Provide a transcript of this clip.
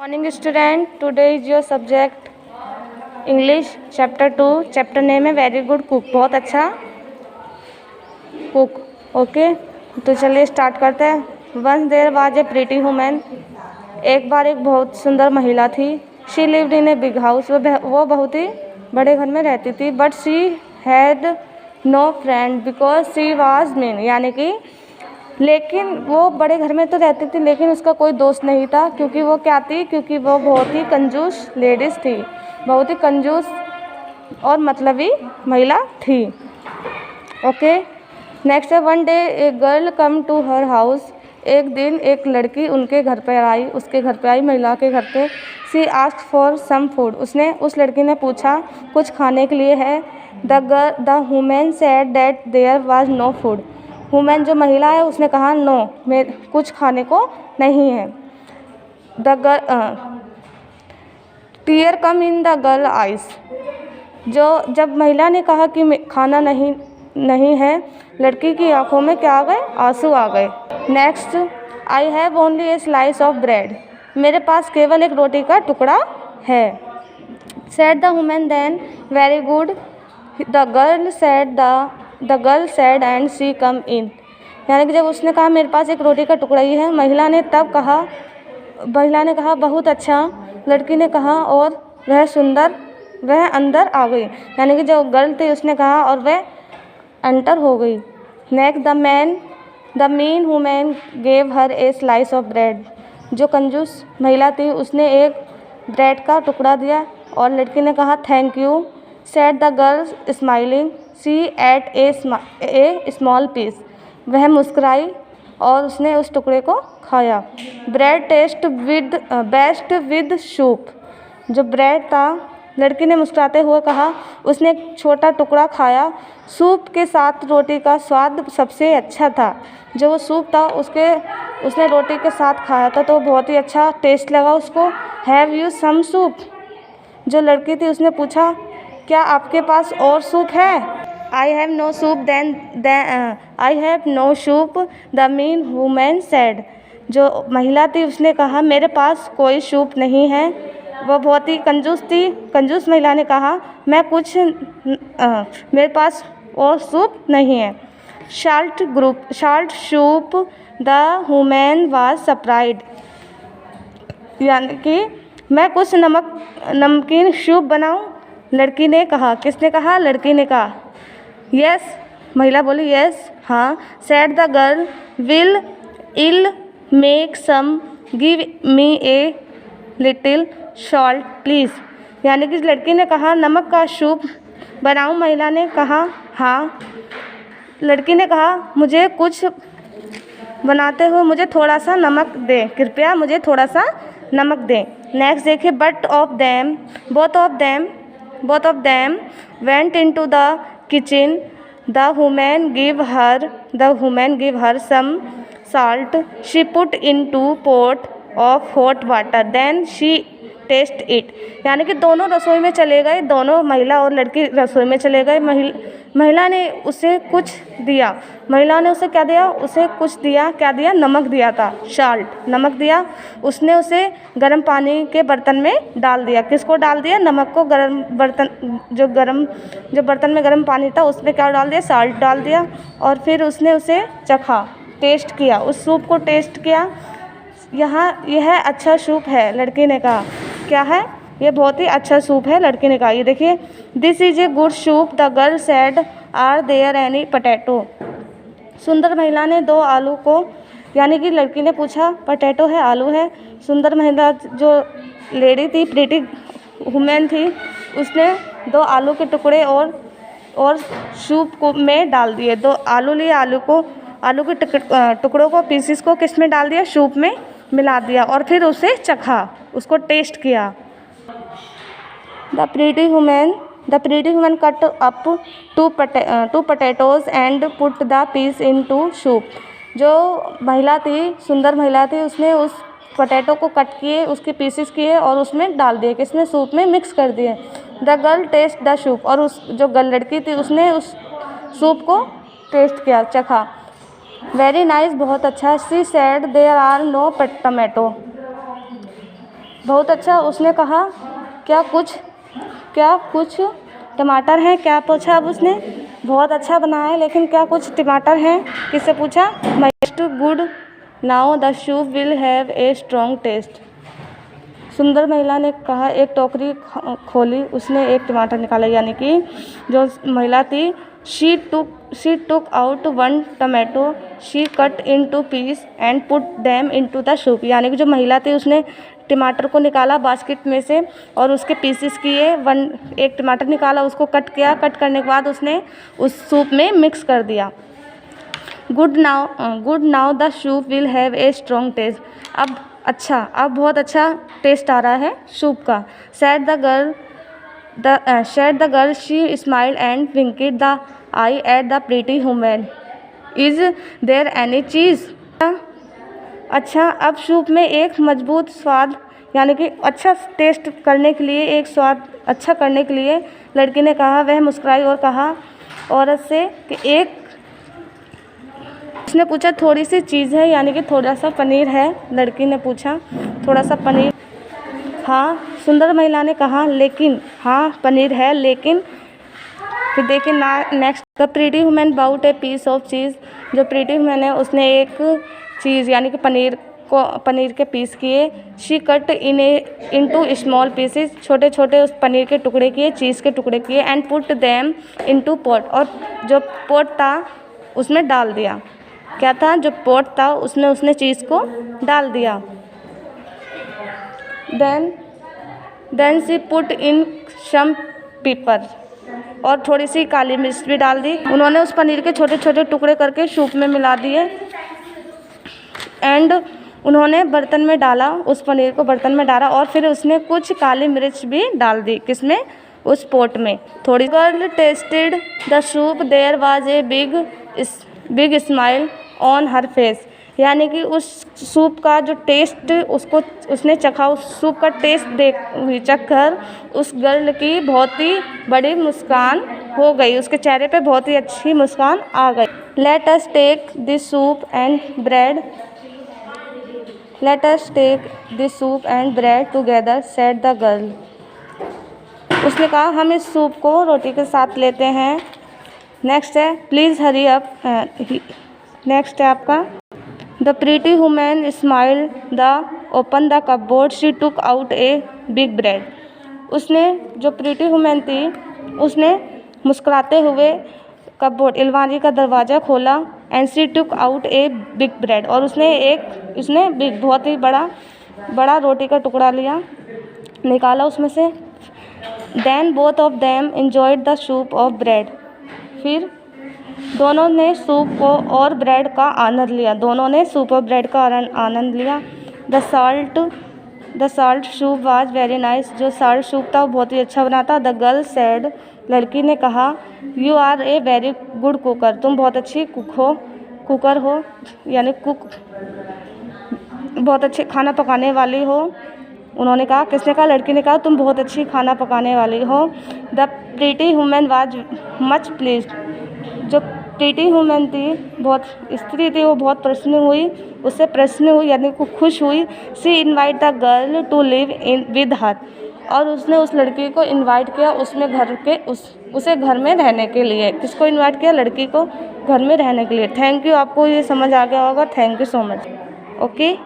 Morning student, today is your subject English chapter 2। Chapter name है very good cook, बहुत अच्छा cook. Okay, तो चलिए स्टार्ट करते हैं। Once there was a pretty woman, एक बार एक बहुत सुंदर महिला थी। She lived in a big house, वो बहुत ही बड़े घर में रहती थी। But she had no friend because she was mean, यानी कि लेकिन वो बड़े घर में तो रहती थी लेकिन उसका कोई दोस्त नहीं था। क्योंकि वो क्या थी? क्योंकि वो बहुत ही कंजूस लेडीज़ थी, बहुत ही कंजूस और मतलबी महिला थी। ओके, नेक्स्ट है one day a girl come to her house. एक दिन एक लड़की उनके घर पर आई, उसके घर पे आई, महिला के घर पे। She asked for some food, उस लड़की ने पूछा कुछ खाने के लिए है। The women said that there was no food. Women जो महिला है उसने कहा नो, कुछ खाने को नहीं है। Tear come in the girl eyes, जब महिला ने कहा कि खाना नहीं है, लड़की की आंखों में क्या आ गए? आंसू आ गए। Next, I have only a slice of bread, मेरे पास केवल एक रोटी का टुकड़ा है। Said the women then very good, the girl said and she come in, यानी कि जब उसने कहा मेरे पास एक रोटी का टुकड़ा ही है, महिला ने कहा बहुत अच्छा। लड़की ने कहा और वह अंदर आ गई, यानी कि जो गर्ल थी उसने कहा और वह एंटर हो गई। Next, the mean women gave her A slice of bread, जो कंजूस महिला थी उसने एक ब्रेड का टुकड़ा दिया और लड़की ने कहा thank you. Said the girl smiling, she ate a small piece, वह मुस्कुराई और उसने उस टुकड़े को खाया। Bread taste best with soup, जो ब्रेड था, लड़की ने मुस्कुराते हुए कहा, उसने एक छोटा टुकड़ा खाया, सूप के साथ रोटी का स्वाद सबसे अच्छा था। जो वो सूप था उसने रोटी के साथ खाया था तो बहुत ही अच्छा टेस्ट लगा उसको। हैव यू सम सूप, जो लड़की थी उसने पूछा क्या आपके पास और सूप है? I have no soup I have no soup, the mean women said, जो महिला थी उसने कहा मेरे पास कोई सूप नहीं है। वह बहुत ही कंजूस थी, कंजूस महिला ने कहा मेरे पास और सूप नहीं है। Salt soup, the women was surprised, यानी कि मैं कुछ नमकीन सूप बनाऊं, लड़की ने कहा। किसने कहा? लड़की ने कहा। यस, महिला बोली यस, हाँ। Said the girl will I'll make some, give me a little salt please, यानी कि लड़की ने कहा नमक का सूप बनाऊं, महिला ने कहा हाँ। लड़की ने कहा मुझे कुछ बनाते हुए मुझे थोड़ा सा नमक दें, कृपया मुझे थोड़ा सा नमक दें। नेक्स्ट देखिए, both of them went into the kitchen. The woman gave her some salt. She put into pot of hot water. Then she tasted it. यानी कि दोनों रसोई में चले गए, दोनों महिला और लड़की रसोई में चले गए। महिला ने उसे कुछ दिया, महिला ने उसे क्या दिया? उसे कुछ दिया, क्या दिया? नमक दिया था, साल्ट, नमक दिया। उसने उसे गर्म पानी के बर्तन में डाल दिया। किसको डाल दिया? नमक को। जो बर्तन में गर्म पानी था उसमें क्या डाल दिया? साल्ट डाल दिया। और फिर उसने उसे चखा, टेस्ट किया, उस सूप को टेस्ट किया। यह अच्छा सूप है, लड़की ने कहा। क्या है? ये बहुत ही अच्छा सूप है, लड़की ने कहा। ये देखिए, this is a good soup, the girl said, are there any potato. सुंदर महिला ने दो आलू को, यानी कि लड़की ने पूछा पोटैटो है, आलू है। सुंदर महिला जो लेडी थी, प्रीटी वुमेन थी, उसने दो आलू के टुकड़े और सूप को में डाल दिए। दो आलू लिए, आलू के टुकड़ों को, पीसेस को किस में डाल दिया? सूप में मिला दिया और फिर उसे चखा, उसको टेस्ट किया। The pretty woman cut up two potatoes and put the piece into soup. जो महिला थी, सुंदर महिला थी, उसने उस पोटैटो को कट किए, उसके पीसेस किए और उसमें डाल दिए, किसमें? सूप में मिक्स कर दिए। The girl taste the soup, और उस जो लड़की थी उसने उस सूप को टेस्ट किया, चखा। वेरी नाइस, बहुत अच्छा। She said there are no tomato, बहुत अच्छा। उसने कहा क्या कुछ टमाटर हैं? क्या पूछा अब उसने? बहुत अच्छा बना है, लेकिन क्या कुछ टमाटर हैं? किससे पूछा? Taste good now the soup will have a strong taste. सुंदर महिला ने कहा। एक टोकरी खोली, उसने एक टमाटर निकाला, यानी कि जो महिला थी, she took out one tomato, she cut into piece and put them into the soup. यानी कि जो महिला थी उसने टमाटर को निकाला बास्केट में से और उसके पीसेस किए। एक टमाटर निकाला, उसको कट किया, कट करने के बाद उसने उस सूप में मिक्स कर दिया। Good now the soup will have a strong taste. अब बहुत अच्छा टेस्ट आ रहा है सूप का। Said the girl, she smiled and winked the eye at the pretty woman. Is there any cheese? अच्छा, अब सूप में एक मजबूत स्वाद, यानी कि अच्छा टेस्ट करने के लिए, एक स्वाद अच्छा करने के लिए लड़की ने कहा। वह मुस्कुराई और कहा औरत से कि उसने पूछा थोड़ी सी चीज़ है, यानी कि थोड़ा सा पनीर है। लड़की ने पूछा थोड़ा सा पनीर? हाँ। सुंदर महिला ने कहा लेकिन, हाँ पनीर है लेकिन। फिर देखिए next, the pretty woman bought a piece of cheese. जो प्रीटी वुमन है उसने एक चीज़, यानी कि पनीर के पीस किए। She cut into small pieces. छोटे छोटे उस पनीर के टुकड़े किए, चीज़ के टुकड़े किए। And put them into pot. और जो पॉट था उसमें डाल दिया। क्या था? जो पॉट था उसमें उसने चीज़ को डाल दिया। Then she put in some pepper. और थोड़ी सी काली मिर्च भी डाल दी। उन्होंने उस पनीर के छोटे छोटे टुकड़े करके सूप में मिला दिए। एंड उन्होंने बर्तन में डाला, उस पनीर को बर्तन में डाला और फिर उसने कुछ काली मिर्च भी डाल दी। किसमें? उस पोट में। थोड़ी girl tasted the soup, there was a big smile on her face. यानी कि उस सूप का जो टेस्ट उसने चखा, उस सूप का टेस्ट चख कर उस गर्ल की बहुत ही बड़ी मुस्कान हो गई। उसके चेहरे पे बहुत ही अच्छी मुस्कान आ गई। Let us take this soup and bread together, said the girl. उसने कहा हम इस सूप को रोटी के साथ लेते हैं। नेक्स्ट है प्लीज़ हरी अप। नेक्स्ट है आपका the pretty woman smile the open the cupboard, she took out a big bread. उसने, जो प्रीटी वुमन थी, उसने मुस्कुराते हुए कपबोर्ड, अलमारी का दरवाज़ा खोला। And she took out a big bread. और उसने बिग, बहुत ही बड़ा रोटी का टुकड़ा निकाला उसमें से। Then both of them enjoyed the soup of bread. फिर दोनों ने सूप को और ब्रेड का आनंद लिया। The salt soup was very nice. जो साल्ट सूप था वो बहुत ही अच्छा बना था। द गर्ल सेड, लड़की ने कहा, you are a very good cooker. तुम बहुत अच्छी कुकर हो, यानी कुक, बहुत अच्छे खाना पकाने वाली हो। उन्होंने कहा, किसने कहा? लड़की ने कहा तुम बहुत अच्छी खाना पकाने वाली हो। The pretty woman was much pleased. जो प्रीटी वुमन थी, बहुत स्त्री थी, वो बहुत प्रसन्न हुई, यानी कि खुश हुई। She invite the girl to live in with her. और उसने उस लड़की को इनवाइट किया उसे घर में रहने के लिए। किसको इनवाइट किया? लड़की को घर में रहने के लिए। Thank you. आपको ये समझ आ गया होगा। Thank you so much. Okay.